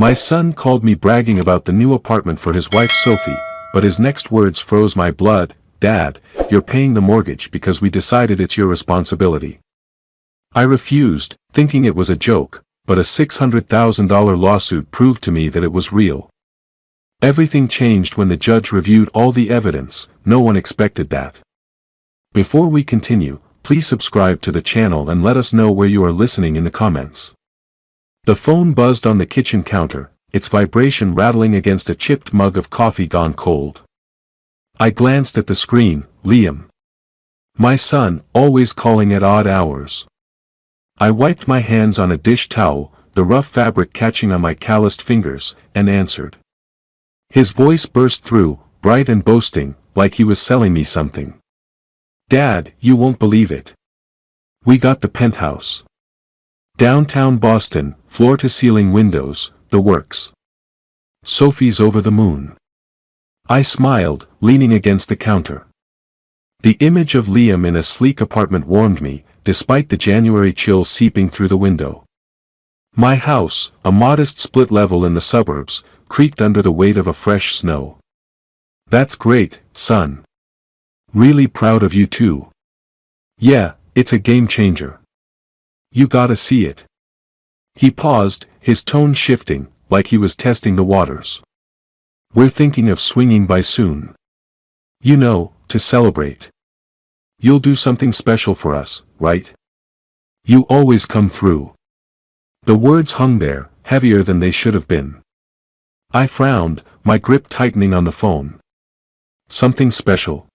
My son called me bragging about the new apartment for his wife Sophie, but his next words froze my blood. "Dad, you're paying the mortgage because we decided it's your responsibility." I refused, thinking it was a joke, but a $600,000 lawsuit proved to me that it was real. Everything changed when the judge reviewed all the evidence. No one expected that. Before we continue, please subscribe to the channel and let us know where you are listening in the comments. The phone buzzed on the kitchen counter, its vibration rattling against a chipped mug of coffee gone cold. I glanced at the screen. Liam. My son, always calling at odd hours. I wiped my hands on a dish towel, the rough fabric catching on my calloused fingers, and answered. His voice burst through, bright and boasting, like he was selling me something. "Dad, you won't believe it. We got the penthouse. Downtown Boston, floor-to-ceiling windows, the works. Sophie's over the moon." I smiled, leaning against the counter. The image of Liam in a sleek apartment warmed me, despite the January chill seeping through the window. My house, a modest split level in the suburbs, creaked under the weight of a fresh snow. "That's great, son. Really proud of you too." "Yeah, it's a game changer. You gotta see it." He paused, his tone shifting, like he was testing the waters. "We're thinking of swinging by soon. You know, to celebrate. You'll do something special for us, right? You always come through." The words hung there, heavier than they should have been. I frowned, my grip tightening on the phone. "Something special?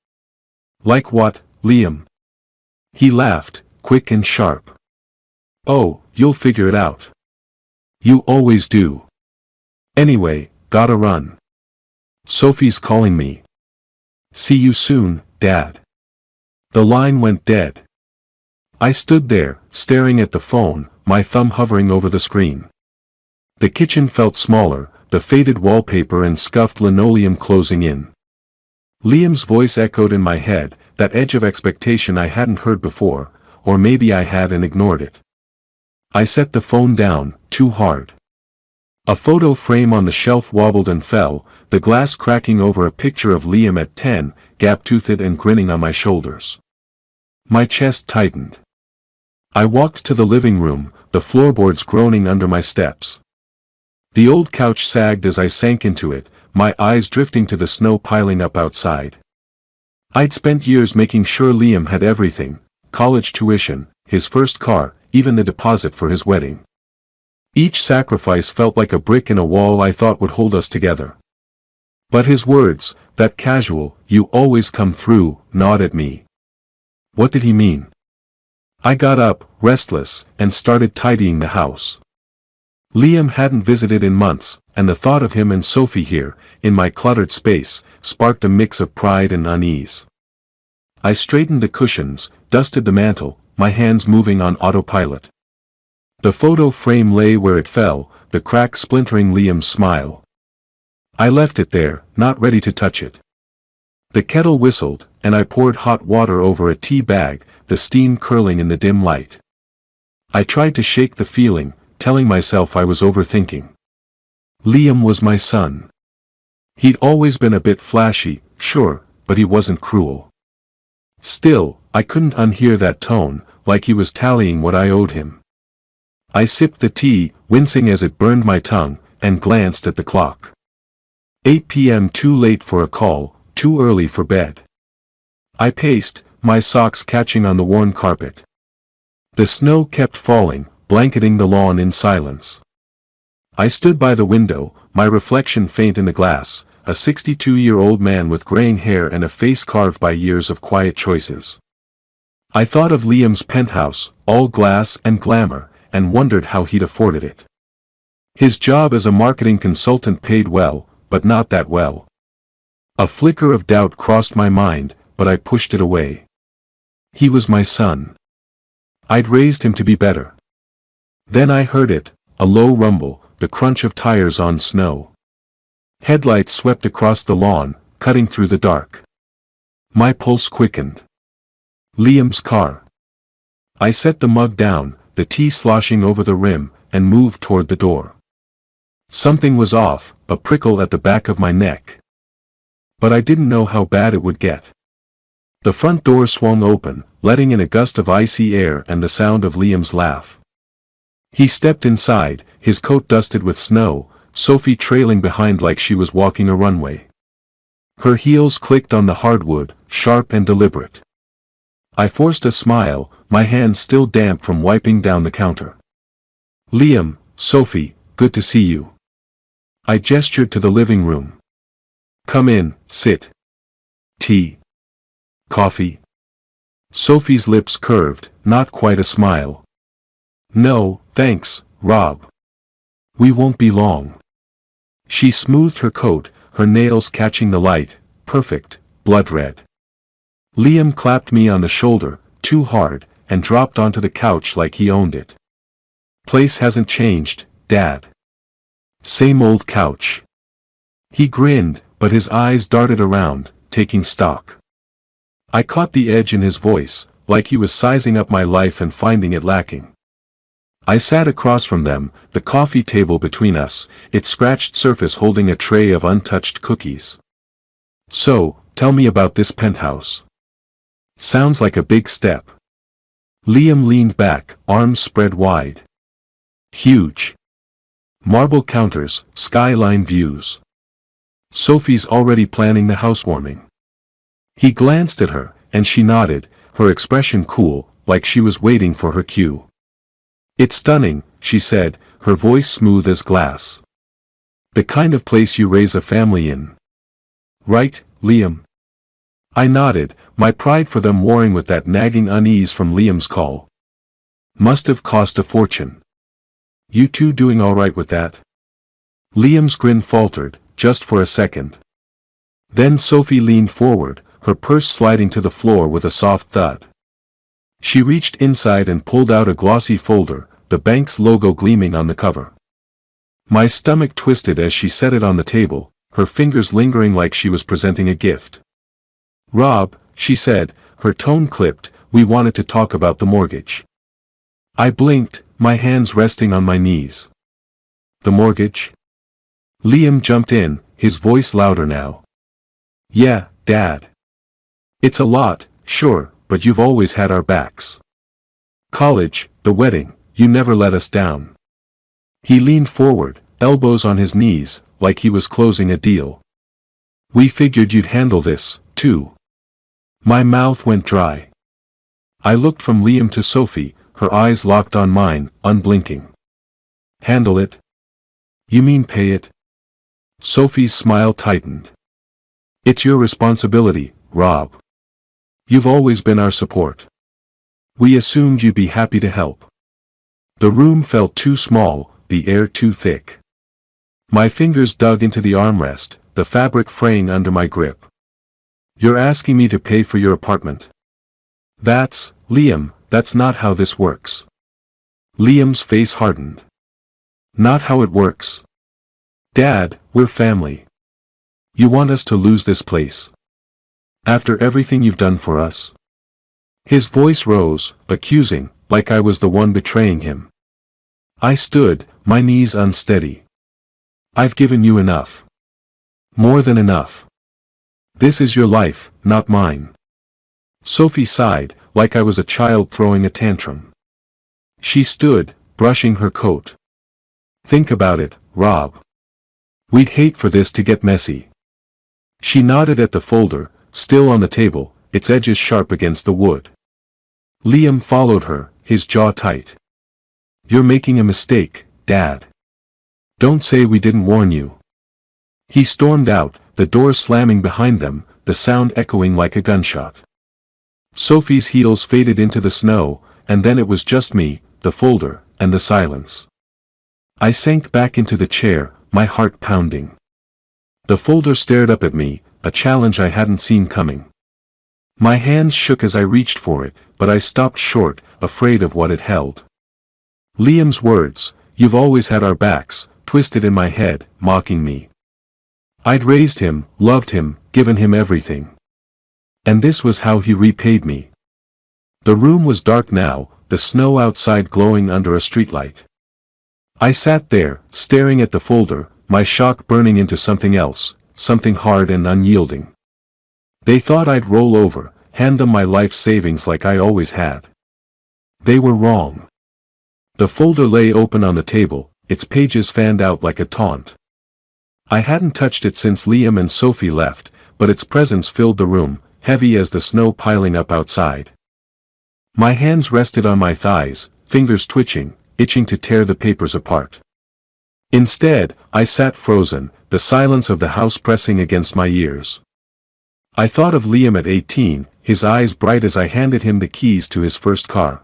Like what, Liam?" He laughed, quick and sharp. "Oh, you'll figure it out. You always do. Anyway, gotta run. Sophie's calling me. See you soon, Dad." The line went dead. I stood there, staring at the phone, my thumb hovering over the screen. The kitchen felt smaller, the faded wallpaper and scuffed linoleum closing in. Liam's voice echoed in my head, that edge of expectation I hadn't heard before, or maybe I had and ignored it. I set the phone down, too hard. A photo frame on the shelf wobbled and fell, the glass cracking over a picture of Liam at 10, gap-toothed and grinning on my shoulders. My chest tightened. I walked to the living room, the floorboards groaning under my steps. The old couch sagged as I sank into it, my eyes drifting to the snow piling up outside. I'd spent years making sure Liam had everything, college tuition, his first car, even the deposit for his wedding. Each sacrifice felt like a brick in a wall I thought would hold us together. But his words, that casual, "You always come through," gnawed at me. What did he mean? I got up, restless, and started tidying the house. Liam hadn't visited in months, and the thought of him and Sophie here, in my cluttered space, sparked a mix of pride and unease. I straightened the cushions, dusted the mantel, my hands moving on autopilot. The photo frame lay where it fell, the crack splintering Liam's smile. I left it there, not ready to touch it. The kettle whistled, and I poured hot water over a tea bag, the steam curling in the dim light. I tried to shake the feeling, telling myself I was overthinking. Liam was my son. He'd always been a bit flashy, sure, but he wasn't cruel. Still, I couldn't unhear that tone, like he was tallying what I owed him. I sipped the tea, wincing as it burned my tongue, and glanced at the clock. 8 p.m. Too late for a call, too early for bed. I paced, my socks catching on the worn carpet. The snow kept falling, blanketing the lawn in silence. I stood by the window, my reflection faint in the glass, a 62-year-old man with graying hair and a face carved by years of quiet choices. I thought of Liam's penthouse, all glass and glamour, and wondered how he'd afforded it. His job as a marketing consultant paid well, but not that well. A flicker of doubt crossed my mind, but I pushed it away. He was my son. I'd raised him to be better. Then I heard it, a low rumble, the crunch of tires on snow. Headlights swept across the lawn, cutting through the dark. My pulse quickened. Liam's car. I set the mug down, the tea sloshing over the rim, and moved toward the door. Something was off, a prickle at the back of my neck. But I didn't know how bad it would get. The front door swung open, letting in a gust of icy air and the sound of Liam's laugh. He stepped inside, his coat dusted with snow, Sophie trailing behind like she was walking a runway. Her heels clicked on the hardwood, sharp and deliberate. I forced a smile, my hands still damp from wiping down the counter. Liam, Sophie, good to see you. I gestured to the living room. Come in, sit. Tea. Coffee. Sophie's lips curved, not quite a smile. No, thanks, Rob. We won't be long. She smoothed her coat, her nails catching the light, perfect, blood red. Liam clapped me on the shoulder, too hard, and dropped onto the couch like he owned it. Place hasn't changed, Dad. Same old couch. He grinned, but his eyes darted around, taking stock. I caught the edge in his voice, like he was sizing up my life and finding it lacking. I sat across from them, the coffee table between us, its scratched surface holding a tray of untouched cookies. So, tell me about this penthouse. Sounds like a big step. Liam leaned back, arms spread wide. Huge. Marble counters, skyline views. Sophie's already planning the housewarming. He glanced at her, and she nodded, her expression cool, like she was waiting for her cue. It's stunning, she said, her voice smooth as glass. The kind of place you raise a family in. Right, Liam? I nodded, my pride for them warring with that nagging unease from Liam's call. Must have cost a fortune. You two doing all right with that? Liam's grin faltered, just for a second. Then Sophie leaned forward, her purse sliding to the floor with a soft thud. She reached inside and pulled out a glossy folder, the bank's logo gleaming on the cover. My stomach twisted as she set it on the table, her fingers lingering like she was presenting a gift. Rob, she said, her tone clipped, we wanted to talk about the mortgage. I blinked, my hands resting on my knees. The mortgage? Liam jumped in, his voice louder now. Yeah, Dad. It's a lot, sure, but you've always had our backs. College, the wedding, you never let us down. He leaned forward, elbows on his knees, like he was closing a deal. We figured you'd handle this, too. My mouth went dry. I looked from Liam to Sophie, her eyes locked on mine, unblinking. Handle it? You mean pay it? Sophie's smile tightened. It's your responsibility, Rob. You've always been our support. We assumed you'd be happy to help. The room felt too small, the air too thick. My fingers dug into the armrest, the fabric fraying under my grip. You're asking me to pay for your apartment? Liam, that's not how this works. Liam's face hardened. Not how it works. Dad, we're family. You want us to lose this place? After everything you've done for us? His voice rose, accusing, like I was the one betraying him. I stood, my knees unsteady. I've given you enough. More than enough. This is your life, not mine. Sophie sighed, like I was a child throwing a tantrum. She stood, brushing her coat. Think about it, Rob. We'd hate for this to get messy. She nodded at the folder, still on the table, its edges sharp against the wood. Liam followed her, his jaw tight. You're making a mistake, Dad. Don't say we didn't warn you. He stormed out, the door slamming behind them, the sound echoing like a gunshot. Sophie's heels faded into the snow, and then it was just me, the folder, and the silence. I sank back into the chair, my heart pounding. The folder stared up at me, a challenge I hadn't seen coming. My hands shook as I reached for it, but I stopped short, afraid of what it held. Liam's words, "You've always had our backs," twisted in my head, mocking me. I'd raised him, loved him, given him everything. And this was how he repaid me. The room was dark now, the snow outside glowing under a streetlight. I sat there, staring at the folder, my shock burning into something else, something hard and unyielding. They thought I'd roll over, hand them my life savings like I always had. They were wrong. The folder lay open on the table, its pages fanned out like a taunt. I hadn't touched it since Liam and Sophie left, but its presence filled the room, heavy as the snow piling up outside. My hands rested on my thighs, fingers twitching, itching to tear the papers apart. Instead, I sat frozen, the silence of the house pressing against my ears. I thought of Liam at 18, his eyes bright as I handed him the keys to his first car.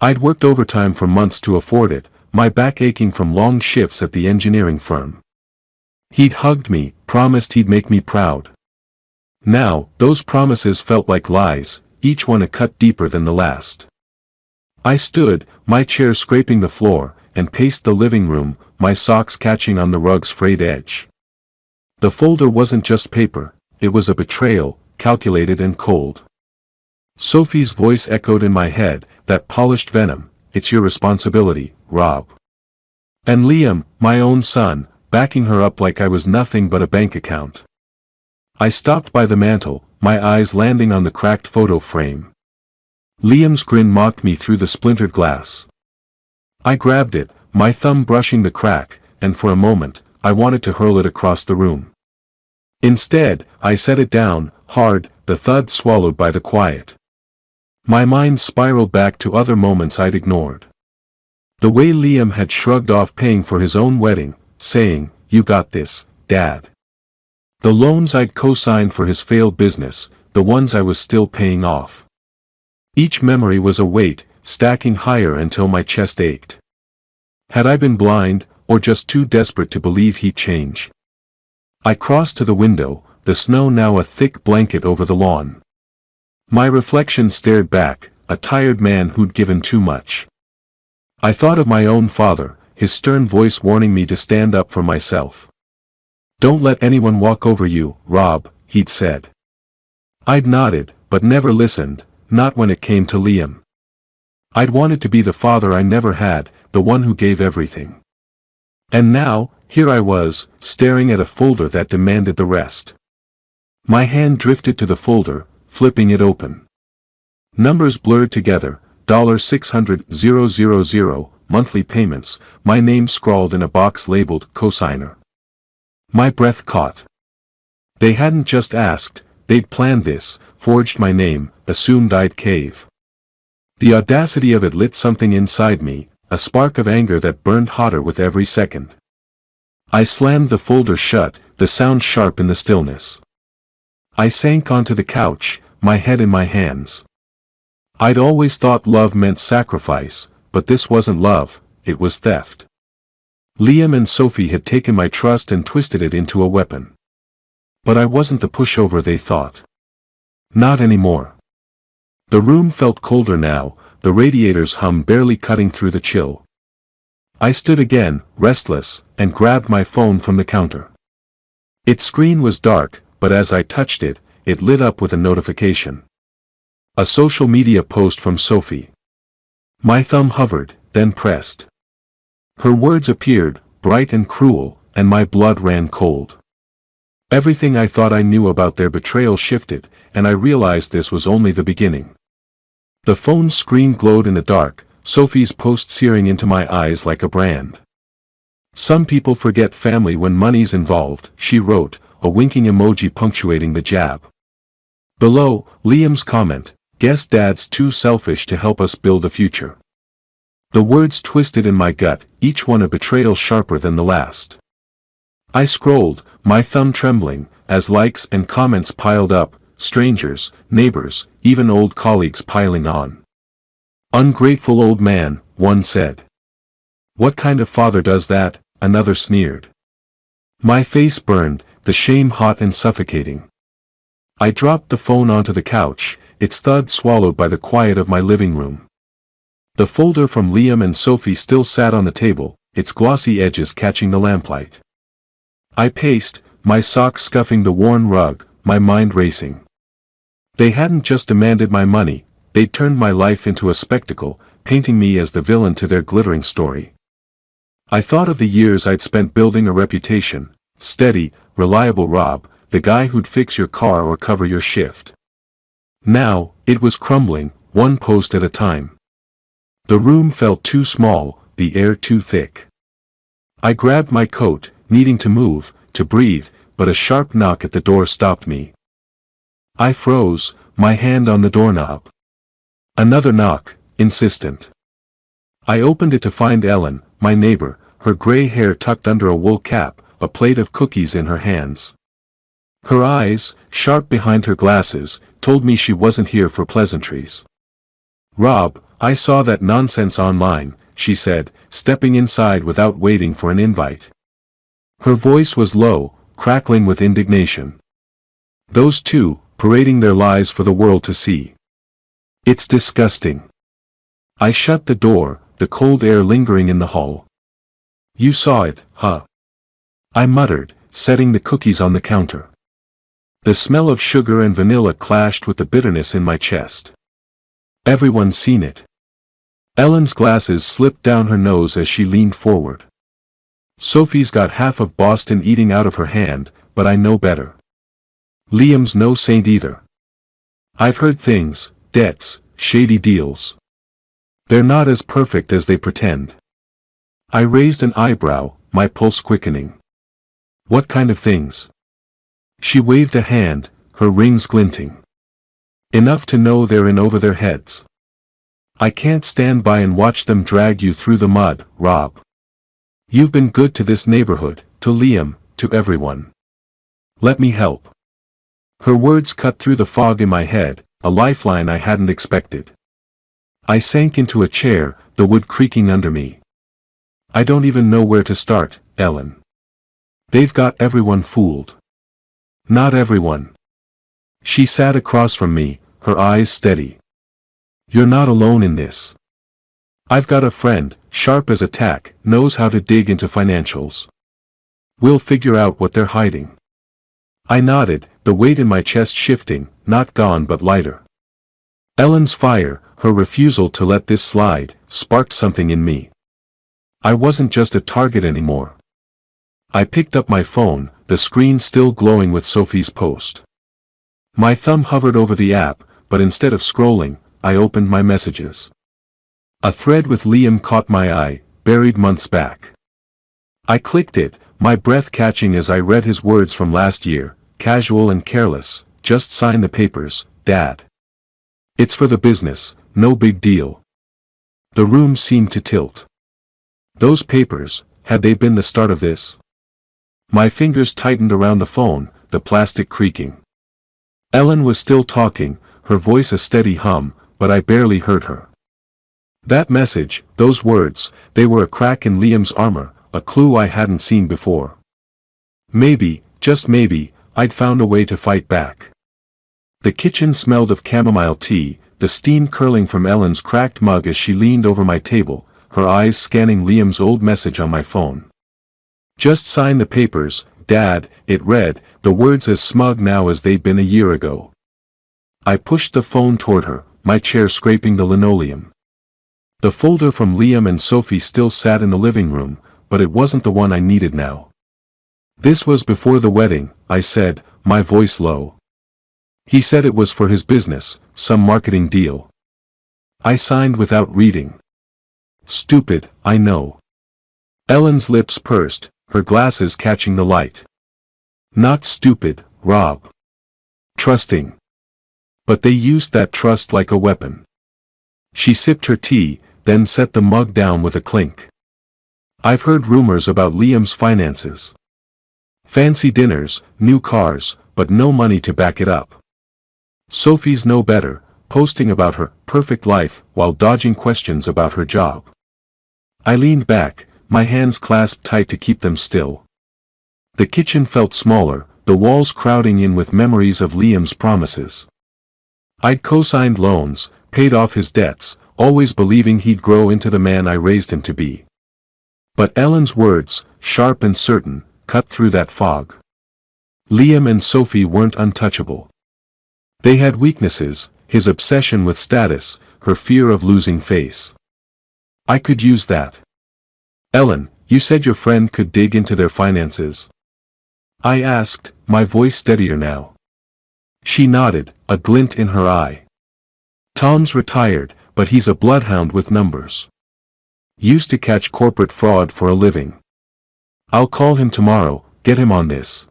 I'd worked overtime for months to afford it, my back aching from long shifts at the engineering firm. He'd hugged me, promised he'd make me proud. Now, those promises felt like lies, each one a cut deeper than the last. I stood, my chair scraping the floor, and paced the living room, my socks catching on the rug's frayed edge. The folder wasn't just paper, it was a betrayal, calculated and cold. Sophie's voice echoed in my head, that polished venom, "It's your responsibility, Rob." And Liam, my own son, backing her up like I was nothing but a bank account. I stopped by the mantel, my eyes landing on the cracked photo frame. Liam's grin mocked me through the splintered glass. I grabbed it, my thumb brushing the crack, and for a moment, I wanted to hurl it across the room. Instead, I set it down, hard, the thud swallowed by the quiet. My mind spiraled back to other moments I'd ignored. The way Liam had shrugged off paying for his own wedding, saying, "You got this, Dad." The loans I'd co-signed for his failed business, the ones I was still paying off. Each memory was a weight, stacking higher until my chest ached. Had I been blind, or just too desperate to believe he'd change? I crossed to the window, the snow now a thick blanket over the lawn. My reflection stared back, a tired man who'd given too much. I thought of my own father, his stern voice warning me to stand up for myself. "Don't let anyone walk over you, Rob," he'd said. I'd nodded, but never listened, not when it came to Liam. I'd wanted to be the father I never had, the one who gave everything. And now, here I was, staring at a folder that demanded the rest. My hand drifted to the folder, flipping it open. Numbers blurred together, $600,000, monthly payments, my name scrawled in a box labeled cosigner. My breath caught. They hadn't just asked, they'd planned this, forged my name, assumed I'd cave. The audacity of it lit something inside me, a spark of anger that burned hotter with every second. I slammed the folder shut, the sound sharp in the stillness. I sank onto the couch, my head in my hands. I'd always thought love meant sacrifice, but this wasn't love, it was theft. Liam and Sophie had taken my trust and twisted it into a weapon. But I wasn't the pushover they thought. Not anymore. The room felt colder now, the radiator's hum barely cutting through the chill. I stood again, restless, and grabbed my phone from the counter. Its screen was dark, but as I touched it, it lit up with a notification. A social media post from Sophie. My thumb hovered, then pressed. Her words appeared, bright and cruel, and my blood ran cold. Everything I thought I knew about their betrayal shifted, and I realized this was only the beginning. The phone's screen glowed in the dark, Sophie's post searing into my eyes like a brand. "Some people forget family when money's involved," she wrote, a winking emoji punctuating the jab. Below, Liam's comment, "Guess Dad's too selfish to help us build a future." The words twisted in my gut, each one a betrayal sharper than the last. I scrolled, my thumb trembling, as likes and comments piled up, strangers, neighbors, even old colleagues piling on. "Ungrateful old man," one said. "What kind of father does that?" another sneered. My face burned, the shame hot and suffocating. I dropped the phone onto the couch, its thud swallowed by the quiet of my living room. The folder from Liam and Sophie still sat on the table, its glossy edges catching the lamplight. I paced, my socks scuffing the worn rug, my mind racing. They hadn't just demanded my money, they'd turned my life into a spectacle, painting me as the villain to their glittering story. I thought of the years I'd spent building a reputation, steady, reliable Rob, the guy who'd fix your car or cover your shift. Now, it was crumbling, one post at a time. The room felt too small, the air too thick. I grabbed my coat, needing to move, to breathe, but a sharp knock at the door stopped me. I froze, my hand on the doorknob. Another knock, insistent. I opened it to find Ellen, my neighbor, her gray hair tucked under a wool cap, a plate of cookies in her hands. Her eyes, sharp behind her glasses, told me she wasn't here for pleasantries. "Rob, I saw that nonsense online," she said, stepping inside without waiting for an invite. Her voice was low, crackling with indignation. "Those two, parading their lies for the world to see. It's disgusting." I shut the door, the cold air lingering in the hall. "You saw it, huh?" I muttered, setting the cookies on the counter. The smell of sugar and vanilla clashed with the bitterness in my chest. "Everyone's seen it." Ellen's glasses slipped down her nose as she leaned forward. "Sophie's got half of Boston eating out of her hand, but I know better. Liam's no saint either. I've heard things, debts, shady deals. They're not as perfect as they pretend." I raised an eyebrow, my pulse quickening. "What kind of things?" She waved a hand, her rings glinting. "Enough to know they're in over their heads. I can't stand by and watch them drag you through the mud, Rob. You've been good to this neighborhood, to Liam, to everyone. Let me help." Her words cut through the fog in my head, a lifeline I hadn't expected. I sank into a chair, the wood creaking under me. "I don't even know where to start, Ellen. They've got everyone fooled." "Not everyone." She sat across from me, her eyes steady. "You're not alone in this. I've got a friend, sharp as a tack, knows how to dig into financials. We'll figure out what they're hiding." I nodded, the weight in my chest shifting, not gone but lighter. Ellen's fire, her refusal to let this slide, sparked something in me. I wasn't just a target anymore. I picked up my phone, the screen still glowing with Sophie's post. My thumb hovered over the app, but instead of scrolling, I opened my messages. A thread with Liam caught my eye, buried months back. I clicked it, my breath catching as I read his words from last year, casual and careless, "Just sign the papers, Dad. It's for the business, no big deal." The room seemed to tilt. Those papers, had they been the start of this? My fingers tightened around the phone, the plastic creaking. Ellen was still talking, her voice a steady hum, but I barely heard her. That message, those words, they were a crack in Liam's armor, a clue I hadn't seen before. Maybe, just maybe, I'd found a way to fight back. The kitchen smelled of chamomile tea, the steam curling from Ellen's cracked mug as she leaned over my table, her eyes scanning Liam's old message on my phone. "Just sign the papers, Dad," it read, the words as smug now as they'd been a year ago. I pushed the phone toward her, my chair scraping the linoleum. The folder from Liam and Sophie still sat in the living room, but it wasn't the one I needed now. "This was before the wedding," I said, my voice low. "He said it was for his business, some marketing deal." I signed without reading. "Stupid, I know." Ellen's lips pursed, her glasses catching the light. "Not stupid, Rob. Trusting. But they used that trust like a weapon." She sipped her tea, then set the mug down with a clink. "I've heard rumors about Liam's finances. Fancy dinners, new cars, but no money to back it up. Sophie's no better, posting about her perfect life while dodging questions about her job." I leaned back, my hands clasped tight to keep them still. The kitchen felt smaller, the walls crowding in with memories of Liam's promises. I'd co-signed loans, paid off his debts, always believing he'd grow into the man I raised him to be. But Ellen's words, sharp and certain, cut through that fog. Liam and Sophie weren't untouchable. They had weaknesses, his obsession with status, her fear of losing face. I could use that. "Ellen, You said your friend could dig into their finances? I asked, my voice steadier now. She nodded, a glint in her eye. Tom's retired, but he's a bloodhound with numbers. Used to catch corporate fraud for a living. I'll call him tomorrow, get him on this.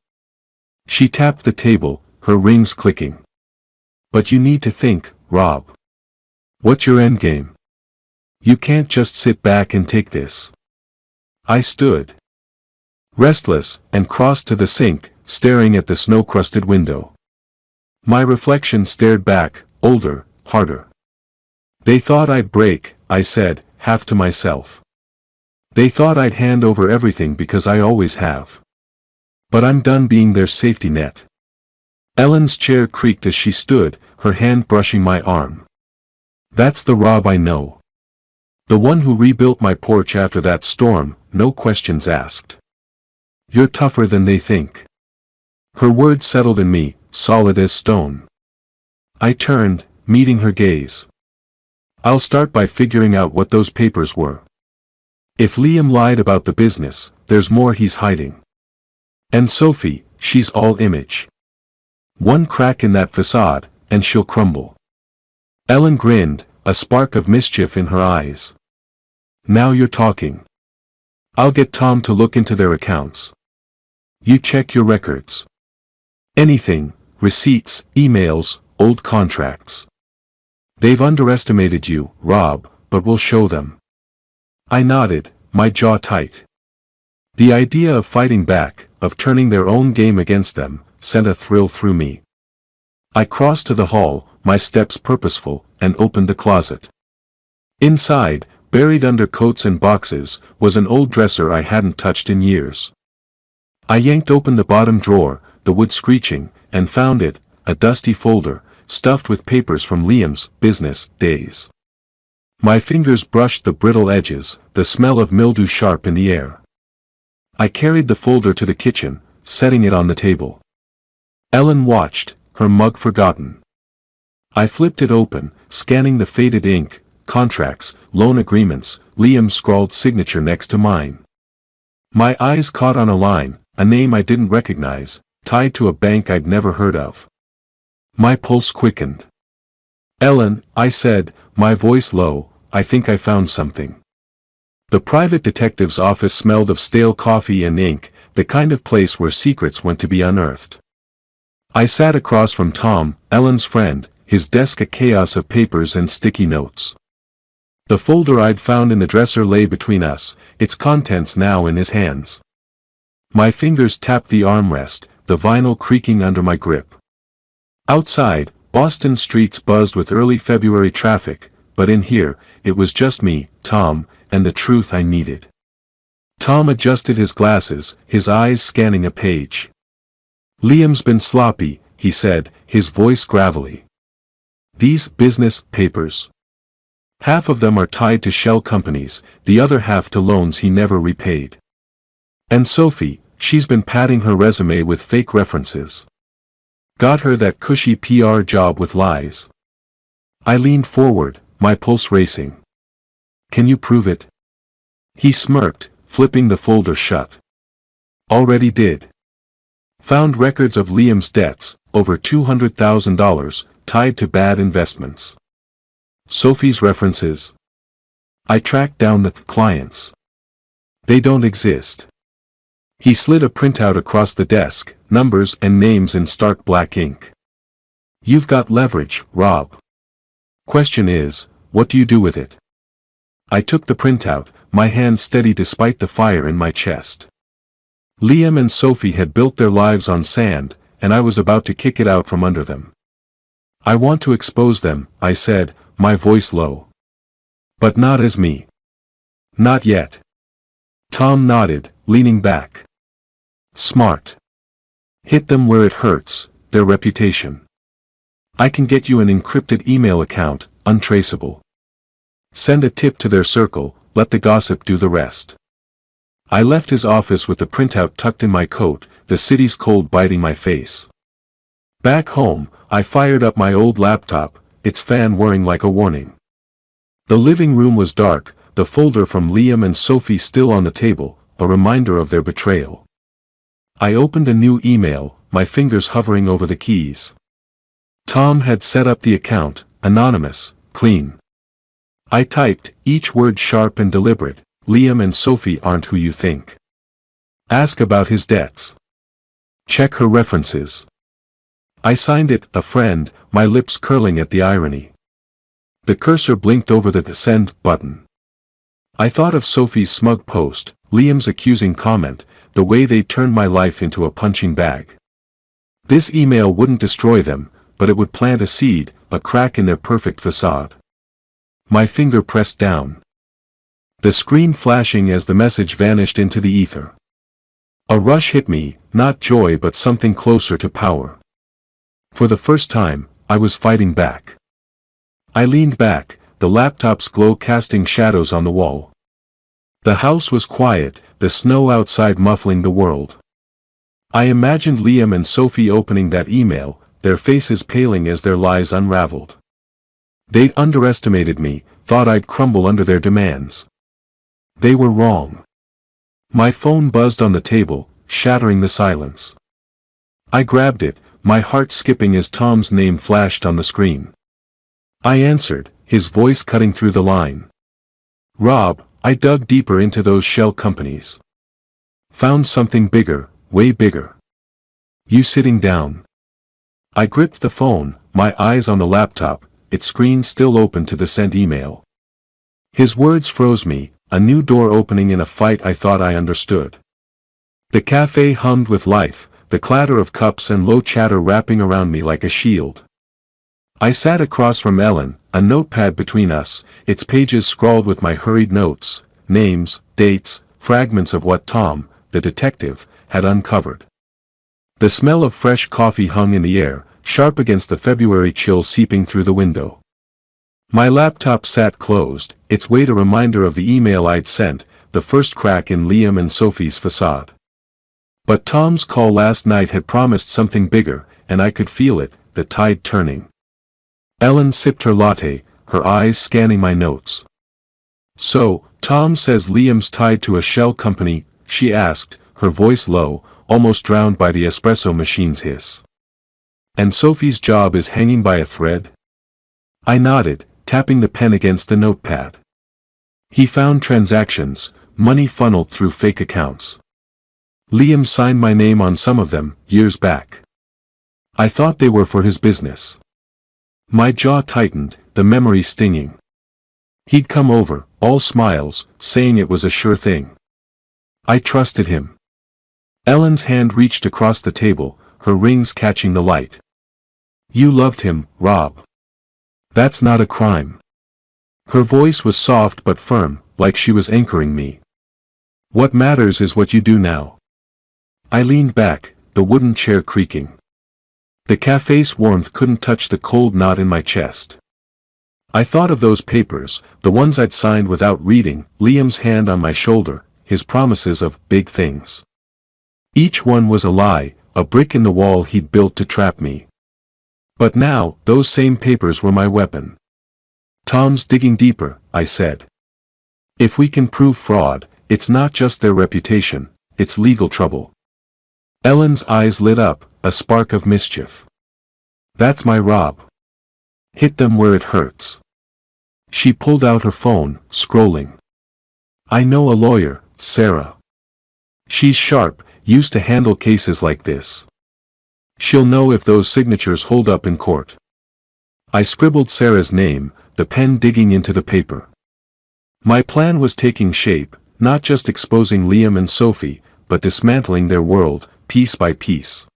She tapped the table, her rings clicking. But you need to think, Rob. What's your endgame? You can't just sit back and take this. I stood, restless, and crossed to the sink, staring at the snow-crusted window. My reflection stared back, older, harder. They thought I'd break, I said, half to myself. They thought I'd hand over everything because I always have. But I'm done being their safety net. Ellen's chair creaked as she stood, her hand brushing my arm. That's the Rob I know. The one who rebuilt my porch after that storm, no questions asked. You're tougher than they think. Her words settled in me, solid as stone. I turned, meeting her gaze. I'll start by figuring out what those papers were. If Liam lied about the business, there's more he's hiding. And Sophie, she's all image. One crack in that facade, and she'll crumble. Ellen grinned, a spark of mischief in her eyes. Now you're talking. I'll get Tom to look into their accounts. You check your records. Anything, receipts, emails, old contracts. They've underestimated you, Rob, but we'll show them. I nodded, my jaw tight. The idea of fighting back, of turning their own game against them, sent a thrill through me. I crossed to the hall, my steps purposeful, and opened the closet. Inside, buried under coats and boxes, was an old dresser I hadn't touched in years. I yanked open the bottom drawer, the wood screeching, and found it, a dusty folder, stuffed with papers from Liam's business days. My fingers brushed the brittle edges, the smell of mildew sharp in the air. I carried the folder to the kitchen, setting it on the table. Ellen watched, her mug forgotten. I flipped it open, scanning the faded ink, contracts, loan agreements, Liam's scrawled signature next to mine. My eyes caught on a line, a name I didn't recognize, tied to a bank I'd never heard of. My pulse quickened. Ellen, I said, my voice low, I think I found something. The private detective's office smelled of stale coffee and ink, the kind of place where secrets went to be unearthed. I sat across from Tom, Ellen's friend, his desk a chaos of papers and sticky notes. The folder I'd found in the dresser lay between us, its contents now in his hands. My fingers tapped the armrest, the vinyl creaking under my grip. Outside, Boston streets buzzed with early February traffic, but in here, it was just me, Tom, and the truth I needed. Tom adjusted his glasses, his eyes scanning a page. Liam's been sloppy, he said, his voice gravelly. These business papers. Half of them are tied to shell companies, the other half to loans he never repaid. And Sophie, she's been padding her resume with fake references. Got her that cushy PR job with lies. I leaned forward, my pulse racing. Can you prove it? He smirked, flipping the folder shut. Already did. Found records of Liam's debts, over $200,000, tied to bad investments. Sophie's references. I tracked down the clients. They don't exist. He slid a printout across the desk, numbers and names in stark black ink. You've got leverage, Rob. Question is, what do you do with it? I took the printout, my hand steady despite the fire in my chest. Liam and Sophie had built their lives on sand, and I was about to kick it out from under them. I want to expose them, I said, my voice low. But not as me. Not yet. Tom nodded, leaning back. Smart. Hit them where it hurts, their reputation. I can get you an encrypted email account, untraceable. Send a tip to their circle, let the gossip do the rest. I left his office with the printout tucked in my coat, the city's cold biting my face. Back home, I fired up my old laptop, its fan whirring like a warning. The living room was dark, the folder from Liam and Sophie still on the table, a reminder of their betrayal. I opened a new email, my fingers hovering over the keys. Tom had set up the account, anonymous, clean. I typed, each word sharp and deliberate, Liam and Sophie aren't who you think. Ask about his debts. Check her references. I signed it, a friend, my lips curling at the irony. The cursor blinked over the send button. I thought of Sophie's smug post, Liam's accusing comment, the way they turned my life into a punching bag. This email wouldn't destroy them, but it would plant a seed, a crack in their perfect facade. My finger pressed down. The screen flashing as the message vanished into the ether. A rush hit me, not joy but something closer to power. For the first time, I was fighting back. I leaned back, the laptop's glow casting shadows on the wall. The house was quiet, the snow outside muffling the world. I imagined Liam and Sophie opening that email, their faces paling as their lies unraveled. They'd underestimated me, thought I'd crumble under their demands. They were wrong. My phone buzzed on the table, shattering the silence. I grabbed it, my heart skipping as Tom's name flashed on the screen. I answered, his voice cutting through the line. Rob, I dug deeper into those shell companies. Found something bigger, way bigger. You sitting down? I gripped the phone, my eyes on the laptop, its screen still open to the sent email. His words froze me, a new door opening in a fight I thought I understood. The cafe hummed with life, the clatter of cups and low chatter wrapping around me like a shield. I sat across from Ellen, a notepad between us, its pages scrawled with my hurried notes, names, dates, fragments of what Tom, the detective, had uncovered. The smell of fresh coffee hung in the air, sharp against the February chill seeping through the window. My laptop sat closed, its weight a reminder of the email I'd sent, the first crack in Liam and Sophie's facade. But Tom's call last night had promised something bigger, and I could feel it, the tide turning. Ellen sipped her latte, her eyes scanning my notes. So, Tom says Liam's tied to a shell company, she asked, her voice low, almost drowned by the espresso machine's hiss. And Sophie's job is hanging by a thread? I nodded, tapping the pen against the notepad. He found transactions, money funneled through fake accounts. Liam signed my name on some of them, years back. I thought they were for his business. My jaw tightened, the memory stinging. He'd come over, all smiles, saying it was a sure thing. I trusted him. Ellen's hand reached across the table, her rings catching the light. You loved him, Rob. That's not a crime. Her voice was soft but firm, like she was anchoring me. What matters is what you do now. I leaned back, the wooden chair creaking. The cafe's warmth couldn't touch the cold knot in my chest. I thought of those papers, the ones I'd signed without reading, Liam's hand on my shoulder, his promises of big things. Each one was a lie, a brick in the wall he'd built to trap me. But now, those same papers were my weapon. Tom's digging deeper, I said. If we can prove fraud, it's not just their reputation, it's legal trouble. Ellen's eyes lit up, a spark of mischief. That's my Rob. Hit them where it hurts. She pulled out her phone, scrolling. I know a lawyer, Sarah. She's sharp, used to handle cases like this. She'll know if those signatures hold up in court. I scribbled Sarah's name, the pen digging into the paper. My plan was taking shape, not just exposing Liam and Sophie, but dismantling their world, piece by piece.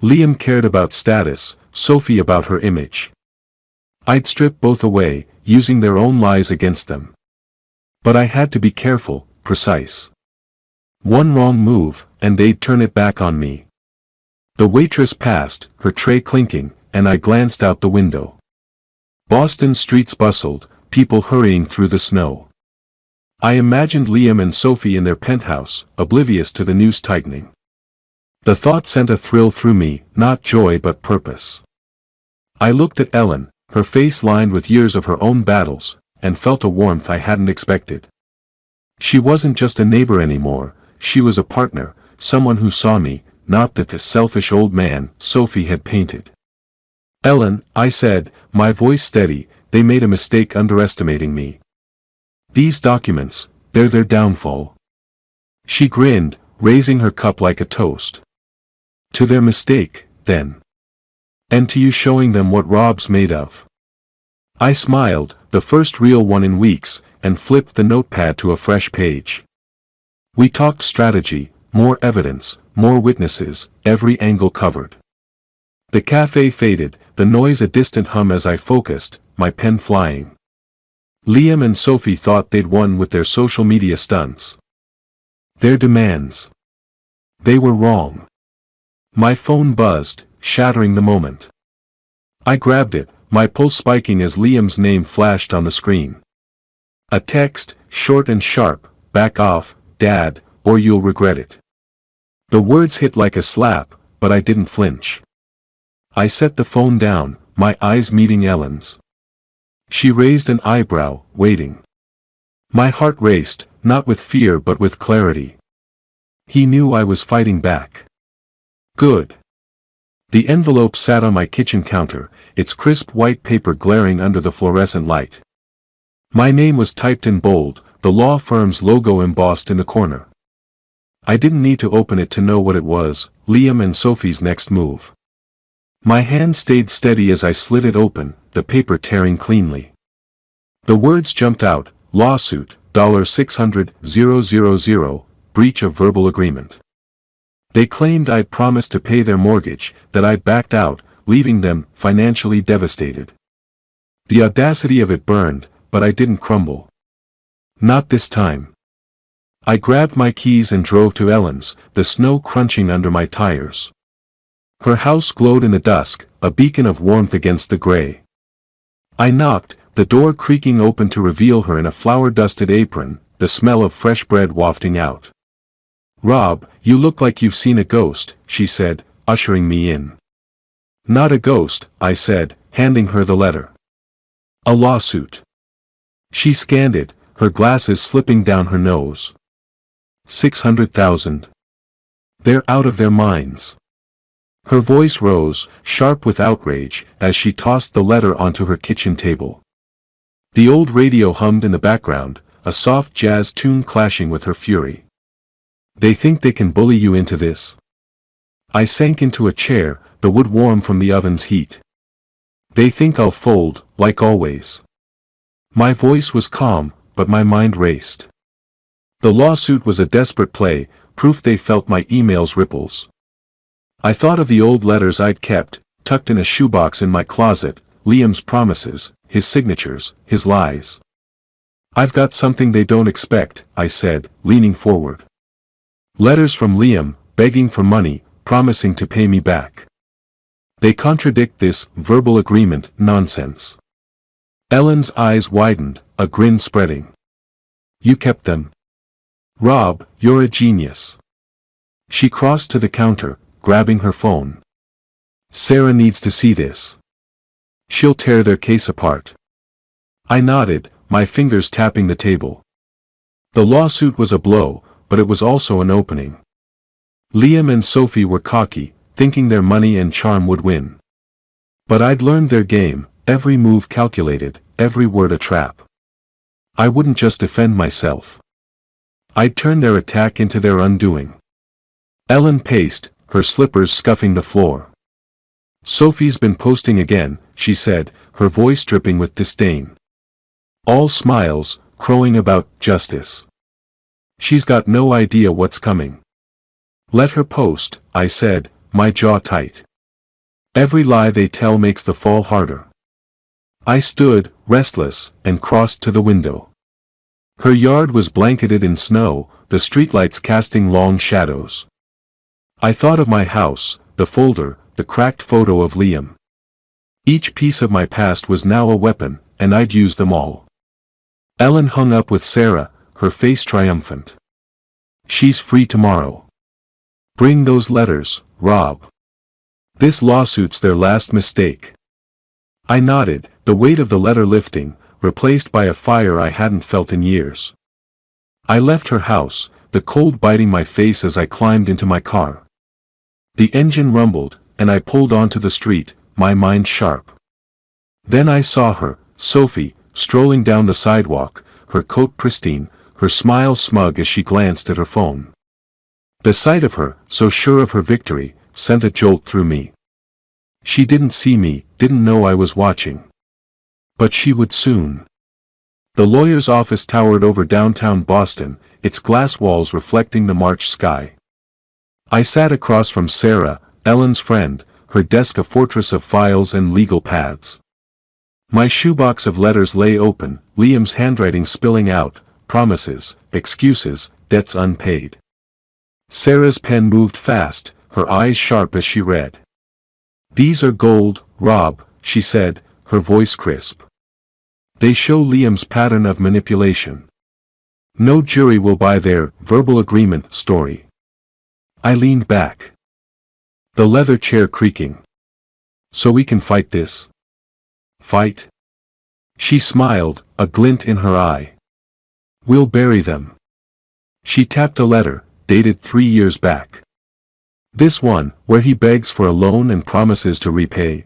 Liam cared about status, Sophie about her image. I'd strip both away, using their own lies against them. But I had to be careful, precise. One wrong move, and they'd turn it back on me. The waitress passed, her tray clinking, and I glanced out the window. Boston's streets bustled, people hurrying through the snow. I imagined Liam and Sophie in their penthouse, oblivious to the noose tightening. The thought sent a thrill through me, not joy but purpose. I looked at Ellen, her face lined with years of her own battles, and felt a warmth I hadn't expected. She wasn't just a neighbor anymore, she was a partner, someone who saw me, not that the selfish old man Sophie had painted. Ellen, I said, my voice steady, they made a mistake underestimating me. These documents, they're their downfall. She grinned, raising her cup like a toast. To their mistake, then. And to you showing them what Rob's made of. I smiled, the first real one in weeks, and flipped the notepad to a fresh page. We talked strategy, more evidence, more witnesses, every angle covered. The cafe faded, the noise a distant hum as I focused, my pen flying. Liam and Sophie thought they'd won with their social media stunts. Their demands. They were wrong. My phone buzzed, shattering the moment. I grabbed it, my pulse spiking as Liam's name flashed on the screen. A text, short and sharp, back off, Dad, or you'll regret it. The words hit like a slap, but I didn't flinch. I set the phone down, my eyes meeting Ellen's. She raised an eyebrow, waiting. My heart raced, not with fear but with clarity. He knew I was fighting back. Good. The envelope sat on my kitchen counter, its crisp white paper glaring under the fluorescent light. My name was typed in bold, the law firm's logo embossed in the corner. I didn't need to open it to know what it was, Liam and Sophie's next move. My hand stayed steady as I slid it open, the paper tearing cleanly. The words jumped out, lawsuit, $600,000, breach of verbal agreement. They claimed I'd promised to pay their mortgage, that I'd backed out, leaving them financially devastated. The audacity of it burned, but I didn't crumble. Not this time. I grabbed my keys and drove to Ellen's, the snow crunching under my tires. Her house glowed in the dusk, a beacon of warmth against the gray. I knocked, the door creaking open to reveal her in a flour-dusted apron, the smell of fresh bread wafting out. Rob, you look like you've seen a ghost, she said, ushering me in. Not a ghost, I said, handing her the letter. A lawsuit. She scanned it, her glasses slipping down her nose. 600,000. They're out of their minds. Her voice rose, sharp with outrage, as she tossed the letter onto her kitchen table. The old radio hummed in the background, a soft jazz tune clashing with her fury. They think they can bully you into this? I sank into a chair, the wood warm from the oven's heat. They think I'll fold, like always. My voice was calm, but my mind raced. The lawsuit was a desperate play, proof they felt my email's ripples. I thought of the old letters I'd kept, tucked in a shoebox in my closet, Liam's promises, his signatures, his lies. I've got something they don't expect, I said, leaning forward. Letters from Liam, begging for money, promising to pay me back. They contradict this verbal agreement nonsense. Ellen's eyes widened, a grin spreading. You kept them. Rob, you're a genius. She crossed to the counter, grabbing her phone. Sarah needs to see this. She'll tear their case apart. I nodded, my fingers tapping the table. The lawsuit was a blow, but it was also an opening. Liam and Sophie were cocky, thinking their money and charm would win. But I'd learned their game, every move calculated, every word a trap. I wouldn't just defend myself. I'd turn their attack into their undoing. Ellen paced, her slippers scuffing the floor. Sophie's been posting again, she said, her voice dripping with disdain. All smiles, crowing about justice. She's got no idea what's coming. Let her post, I said, my jaw tight. Every lie they tell makes the fall harder. I stood, restless, and crossed to the window. Her yard was blanketed in snow, the streetlights casting long shadows. I thought of my house, the folder, the cracked photo of Liam. Each piece of my past was now a weapon, and I'd use them all. Ellen hung up with Sarah, her face triumphant. She's free tomorrow. Bring those letters, Rob. This lawsuit's their last mistake. I nodded, the weight of the letter lifting, replaced by a fire I hadn't felt in years. I left her house, the cold biting my face as I climbed into my car. The engine rumbled, and I pulled onto the street, my mind sharp. Then I saw her, Sophie, strolling down the sidewalk, her coat pristine, her smile smug as she glanced at her phone. The sight of her, so sure of her victory, sent a jolt through me. She didn't see me, didn't know I was watching. But she would soon. The lawyer's office towered over downtown Boston, its glass walls reflecting the March sky. I sat across from Sarah, Ellen's friend, her desk a fortress of files and legal pads. My shoebox of letters lay open, Liam's handwriting spilling out, promises, excuses, debts unpaid. Sarah's pen moved fast, her eyes sharp as she read. "These are gold, Rob," she said, her voice crisp. "They show Liam's pattern of manipulation. No jury will buy their verbal agreement story." I leaned back. The leather chair creaking. "So we can fight this?" "Fight?" She smiled, a glint in her eye. "We'll bury them." She tapped a letter, dated 3 years back. "This one, where he begs for a loan and promises to repay.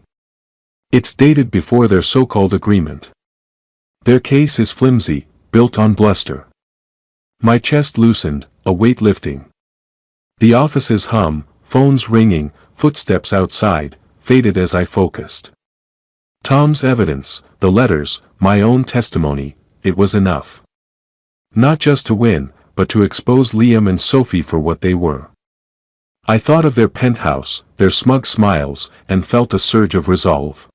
It's dated before their so-called agreement. Their case is flimsy, built on bluster." My chest loosened, a weight lifting. The office's hum, phones ringing, footsteps outside, faded as I focused. Tom's evidence, the letters, my own testimony, it was enough. Not just to win, but to expose Liam and Sophie for what they were. I thought of their penthouse, their smug smiles, and felt a surge of resolve.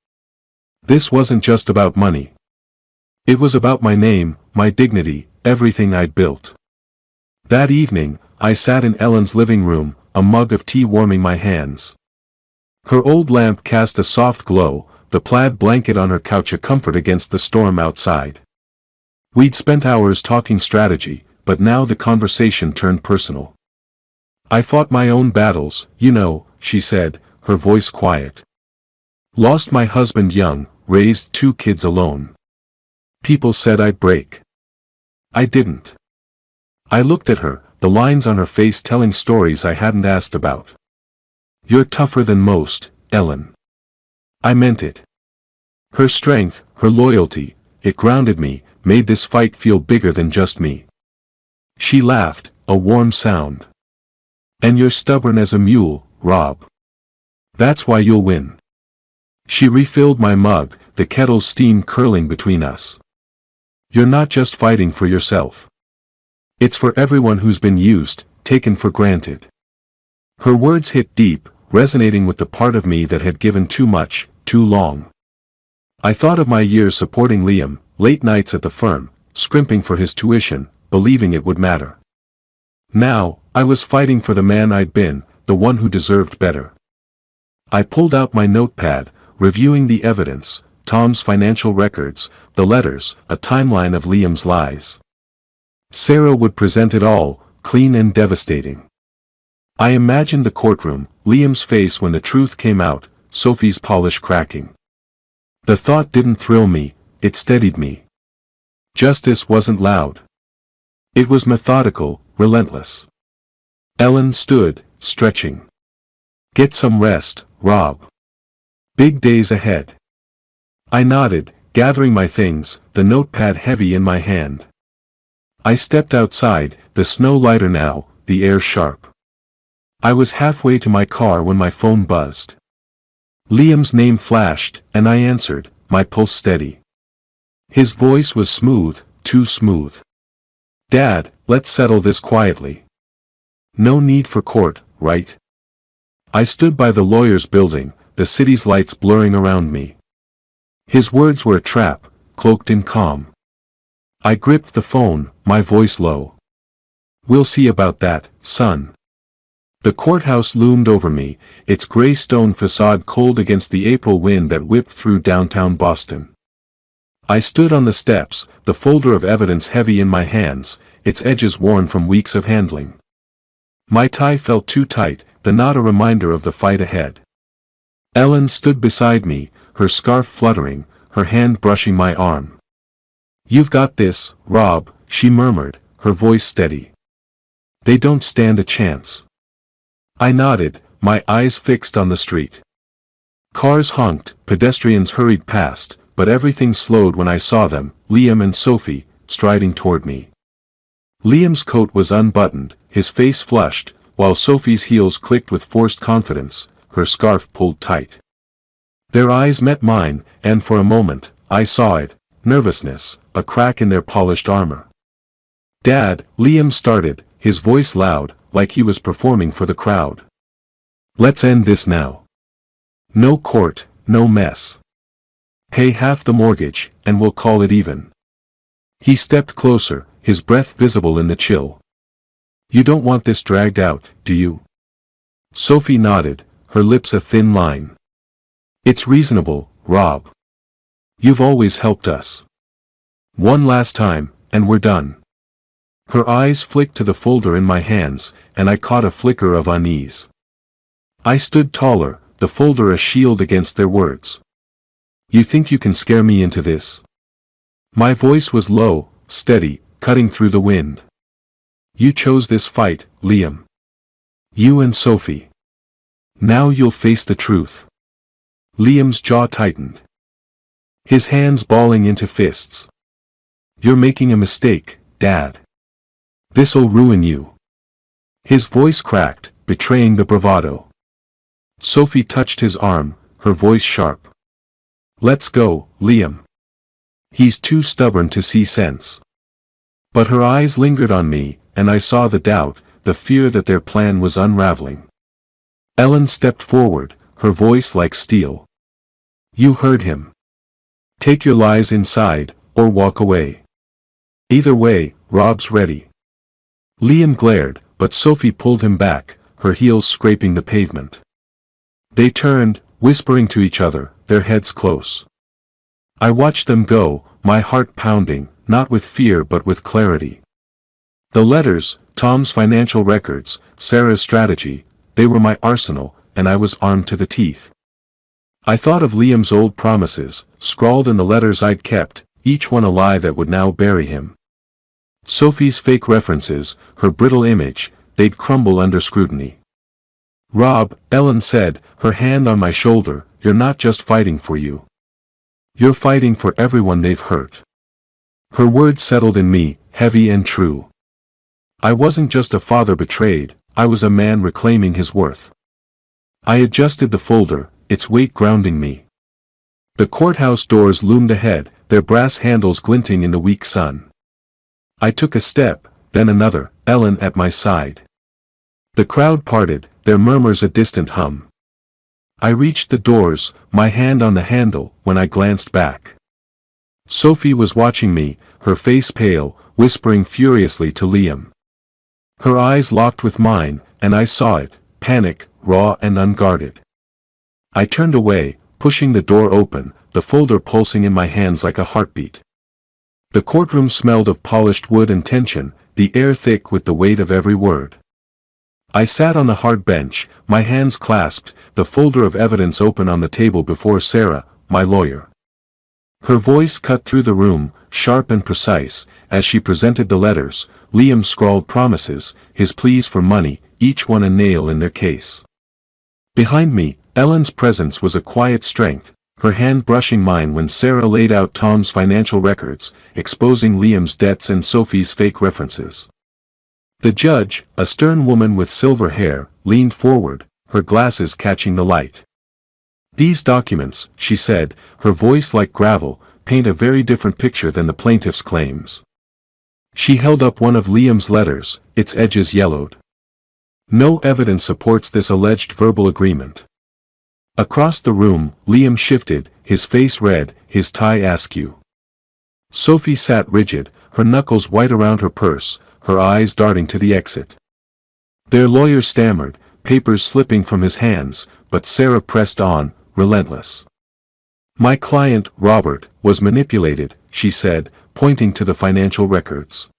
This wasn't just about money. It was about my name, my dignity, everything I'd built. That evening, I sat in Ellen's living room, a mug of tea warming my hands. Her old lamp cast a soft glow, the plaid blanket on her couch a comfort against the storm outside. We'd spent hours talking strategy, but now the conversation turned personal. "I fought my own battles, you know," she said, her voice quiet. "Lost my husband young, raised 2 kids alone. People said I'd break. I didn't." I looked at her, the lines on her face telling stories I hadn't asked about. "You're tougher than most, Ellen." I meant it. Her strength, her loyalty, it grounded me, made this fight feel bigger than just me. She laughed, a warm sound. "And you're stubborn as a mule, Rob. That's why you'll win." She refilled my mug, the kettle's steam curling between us. "You're not just fighting for yourself. It's for everyone who's been used, taken for granted." Her words hit deep, resonating with the part of me that had given too much, too long. I thought of my years supporting Liam, late nights at the firm, scrimping for his tuition, believing it would matter. Now, I was fighting for the man I'd been, the one who deserved better. I pulled out my notepad, reviewing the evidence, Tom's financial records, the letters, a timeline of Liam's lies. Sarah would present it all, clean and devastating. I imagined the courtroom, Liam's face when the truth came out, Sophie's polish cracking. The thought didn't thrill me, it steadied me. Justice wasn't loud. It was methodical, relentless. Ellen stood, stretching. "Get some rest, Rob. Big days ahead." I nodded, gathering my things, the notepad heavy in my hand. I stepped outside, the snow lighter now, the air sharp. I was halfway to my car when my phone buzzed. Liam's name flashed, and I answered, my pulse steady. His voice was smooth, too smooth. "Dad, let's settle this quietly. No need for court, right?" I stood by the lawyer's building, the city's lights blurring around me. His words were a trap, cloaked in calm. I gripped the phone, my voice low. "We'll see about that, son." The courthouse loomed over me, its gray stone facade cold against the April wind that whipped through downtown Boston. I stood on the steps, the folder of evidence heavy in my hands, its edges worn from weeks of handling. My tie felt too tight, the knot a reminder of the fight ahead. Ellen stood beside me, her scarf fluttering, her hand brushing my arm. "You've got this, Rob," she murmured, her voice steady. They don't stand a chance. I nodded, my eyes fixed on the street. Cars honked, pedestrians hurried past, but everything slowed when I saw them, Liam and Sophie, striding toward me. Liam's coat was unbuttoned, his face flushed, while Sophie's heels clicked with forced confidence, her scarf pulled tight. Their eyes met mine, and for a moment, I saw it, nervousness, a crack in their polished armor. "Dad," Liam started, his voice loud, like he was performing for the crowd. "Let's end this now. No court, no mess. Pay half the mortgage, and we'll call it even." He stepped closer, his breath visible in the chill. "You don't want this dragged out, do you?" Sophie nodded, her lips a thin line. "It's reasonable, Rob. You've always helped us. One last time, and we're done." Her eyes flicked to the folder in my hands, and I caught a flicker of unease. I stood taller, the folder a shield against their words. "You think you can scare me into this?" My voice was low, steady, cutting through the wind. "You chose this fight, Liam. You and Sophie. Now you'll face the truth." Liam's jaw tightened, his hands balling into fists. "You're making a mistake, Dad. This'll ruin you." His voice cracked, betraying the bravado. Sophie touched his arm, her voice sharp. "Let's go, Liam. He's too stubborn to see sense." But her eyes lingered on me, and I saw the doubt, the fear that their plan was unraveling. Ellen stepped forward, her voice like steel. "You heard him. Take your lies inside, or walk away. Either way, Rob's ready." Liam glared, but Sophie pulled him back, her heels scraping the pavement. They turned, whispering to each other, their heads close. I watched them go, my heart pounding, not with fear but with clarity. The letters, Tom's financial records, Sarah's strategy, they were my arsenal, and I was armed to the teeth. I thought of Liam's old promises, scrawled in the letters I'd kept, each one a lie that would now bury him. Sophie's fake references, her brittle image, they'd crumble under scrutiny. "Rob," Ellen said, her hand on my shoulder, "you're not just fighting for you. You're fighting for everyone they've hurt." Her words settled in me, heavy and true. I wasn't just a father betrayed, I was a man reclaiming his worth. I adjusted the folder, its weight grounding me. The courthouse doors loomed ahead, their brass handles glinting in the weak sun. I took a step, then another, Ellen at my side. The crowd parted, their murmurs a distant hum. I reached the doors, my hand on the handle, when I glanced back. Sophie was watching me, her face pale, whispering furiously to Liam. Her eyes locked with mine, and I saw it, panic, raw and unguarded. I turned away, pushing the door open, the folder pulsing in my hands like a heartbeat. The courtroom smelled of polished wood and tension, the air thick with the weight of every word. I sat on the hard bench, my hands clasped, the folder of evidence open on the table before Sarah, my lawyer. Her voice cut through the room, sharp and precise, as she presented the letters, Liam scrawled promises, his pleas for money, each one a nail in their case. Behind me, Ellen's presence was a quiet strength, her hand brushing mine when Sarah laid out Tom's financial records, exposing Liam's debts and Sophie's fake references. The judge, a stern woman with silver hair, leaned forward, her glasses catching the light. "These documents," she said, her voice like gravel, "paint a very different picture than the plaintiff's claims." She held up one of Liam's letters, its edges yellowed. "No evidence supports this alleged verbal agreement." Across the room, Liam shifted, his face red, his tie askew. Sophie sat rigid, her knuckles white around her purse, her eyes darting to the exit. Their lawyer stammered, papers slipping from his hands, but Sarah pressed on, relentless. "My client, Robert, was manipulated," she said, pointing to the financial records.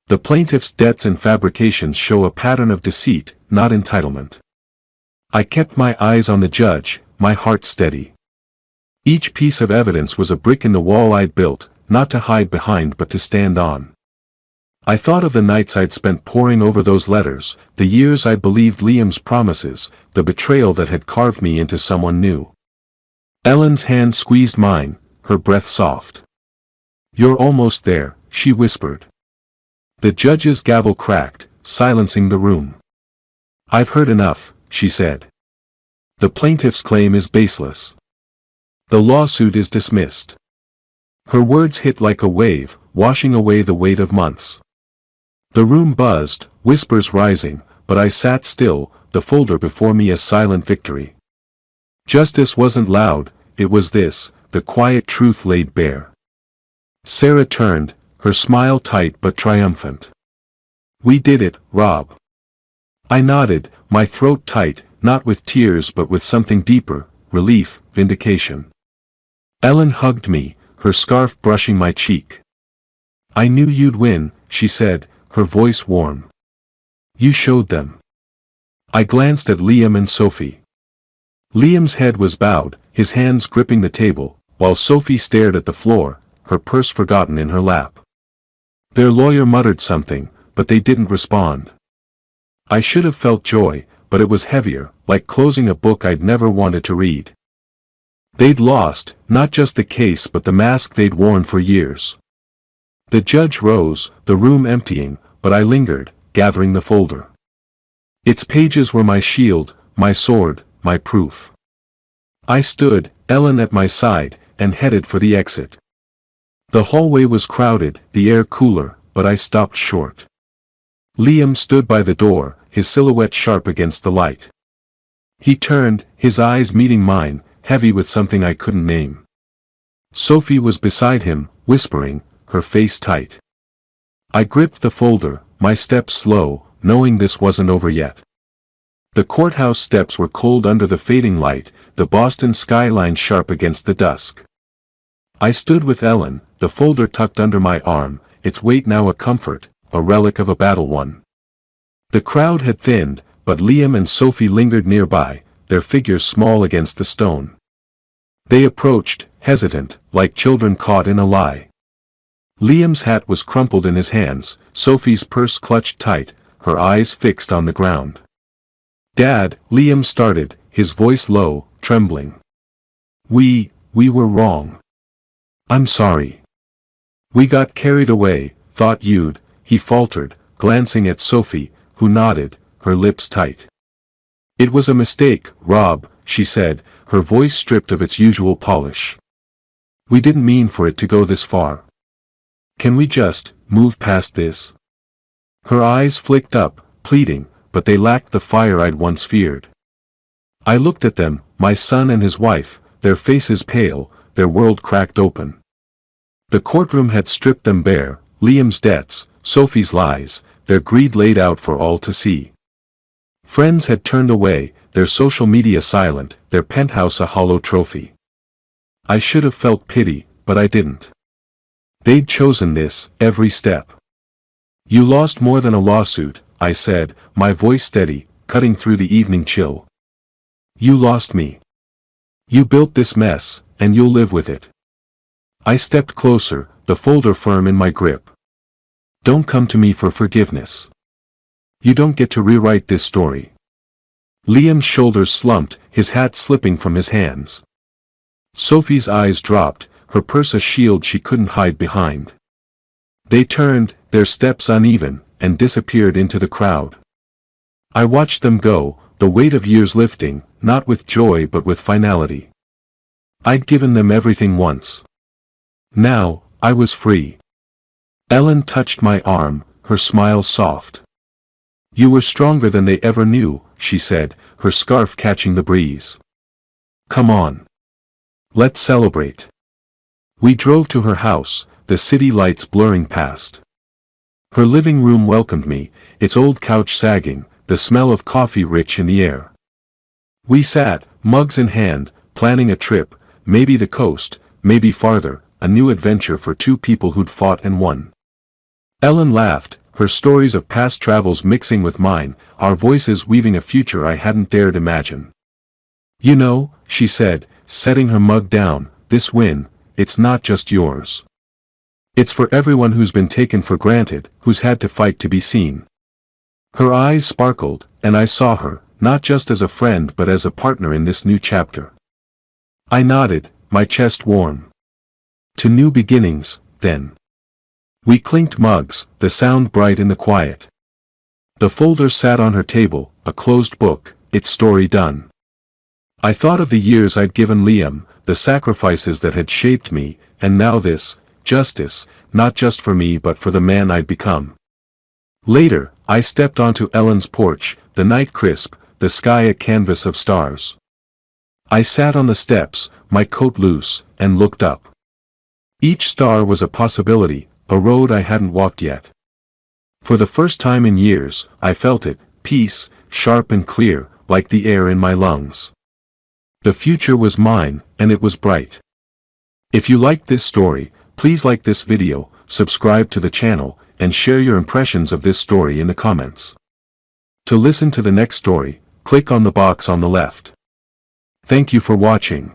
"The plaintiff's debts and fabrications show a pattern of deceit, not entitlement." I kept my eyes on the judge, my heart steady. Each piece of evidence was a brick in the wall I'd built, not to hide behind but to stand on. I thought of the nights I'd spent poring over those letters, the years I'd believed Liam's promises, the betrayal that had carved me into someone new. Ellen's hand squeezed mine, her breath soft. "You're almost there," she whispered. The judge's gavel cracked, silencing the room. "I've heard enough," she said. "The plaintiff's claim is baseless. The lawsuit is dismissed." Her words hit like a wave, washing away the weight of months. The room buzzed, whispers rising, but I sat still, the folder before me a silent victory. Justice wasn't loud, it was this, the quiet truth laid bare. Sarah turned, her smile tight but triumphant. "We did it, Rob." I nodded, my throat tight, not with tears but with something deeper, relief, vindication. Ellen hugged me, her scarf brushing my cheek. "I knew you'd win," she said, her voice warm. "You showed them." I glanced at Liam and Sophie. Liam's head was bowed, his hands gripping the table, while Sophie stared at the floor, her purse forgotten in her lap. Their lawyer muttered something, but they didn't respond. I should have felt joy, but it was heavier, like closing a book I'd never wanted to read. They'd lost, not just the case but the mask they'd worn for years. The judge rose, the room emptying, but I lingered, gathering the folder. Its pages were my shield, my sword, my proof. I stood, Ellen at my side, and headed for the exit. The hallway was crowded, the air cooler, but I stopped short. Liam stood by the door, his silhouette sharp against the light. He turned, his eyes meeting mine, heavy with something I couldn't name. Sophie was beside him, whispering, her face tight. I gripped the folder, my steps slow, knowing this wasn't over yet. The courthouse steps were cold under the fading light, the Boston skyline sharp against the dusk. I stood with Ellen, the folder tucked under my arm, its weight now a comfort, a relic of a battle won. The crowd had thinned, but Liam and Sophie lingered nearby, their figures small against the stone. They approached, hesitant, like children caught in a lie. Liam's hat was crumpled in his hands, Sophie's purse clutched tight, her eyes fixed on the ground. "Dad," Liam started, his voice low, trembling. We were wrong. I'm sorry. We got carried away, thought you'd," he faltered, glancing at Sophie, who nodded, her lips tight. "It was a mistake, Rob," she said, her voice stripped of its usual polish. "We didn't mean for it to go this far. Can we just move past this?" Her eyes flicked up, pleading, but they lacked the fire I'd once feared. I looked at them, my son and his wife, their faces pale, their world cracked open. The courtroom had stripped them bare, Liam's debts, Sophie's lies, their greed laid out for all to see. Friends had turned away, their social media silent, their penthouse a hollow trophy. I should have felt pity, but I didn't. They'd chosen this, every step. "You lost more than a lawsuit," I said, my voice steady, cutting through the evening chill. "You lost me. You built this mess, and you'll live with it." I stepped closer, the folder firm in my grip. "Don't come to me for forgiveness. You don't get to rewrite this story." Liam's shoulders slumped, his hat slipping from his hands. Sophie's eyes dropped, her purse a shield she couldn't hide behind. They turned, their steps uneven, and disappeared into the crowd. I watched them go, the weight of years lifting, not with joy but with finality. I'd given them everything once. Now, I was free. Ellen touched my arm, her smile soft. "You were stronger than they ever knew," she said, her scarf catching the breeze. "Come on. Let's celebrate." We drove to her house, the city lights blurring past. Her living room welcomed me, its old couch sagging, the smell of coffee rich in the air. We sat, mugs in hand, planning a trip, maybe the coast, maybe farther, a new adventure for two people who'd fought and won. Ellen laughed, her stories of past travels mixing with mine, our voices weaving a future I hadn't dared imagine. "You know," she said, setting her mug down, "this win, it's not just yours. It's for everyone who's been taken for granted, who's had to fight to be seen. Her eyes sparkled, and I saw her, not just as a friend but as a partner in this new chapter. I nodded, my chest warm. To new beginnings, then. We clinked mugs, the sound bright in the quiet. The folder sat on her table, a closed book, its story done. I thought of the years I'd given Liam, the sacrifices that had shaped me, and now this, justice, not just for me but for the man I'd become. Later, I stepped onto Ellen's porch, the night crisp, the sky a canvas of stars. I sat on the steps, my coat loose, and looked up. Each star was a possibility, a road I hadn't walked yet. For the first time in years, I felt it, peace, sharp and clear, like the air in my lungs. The future was mine, and it was bright. If you liked this story, please like this video, subscribe to the channel, and share your impressions of this story in the comments. To listen to the next story, click on the box on the left. Thank you for watching.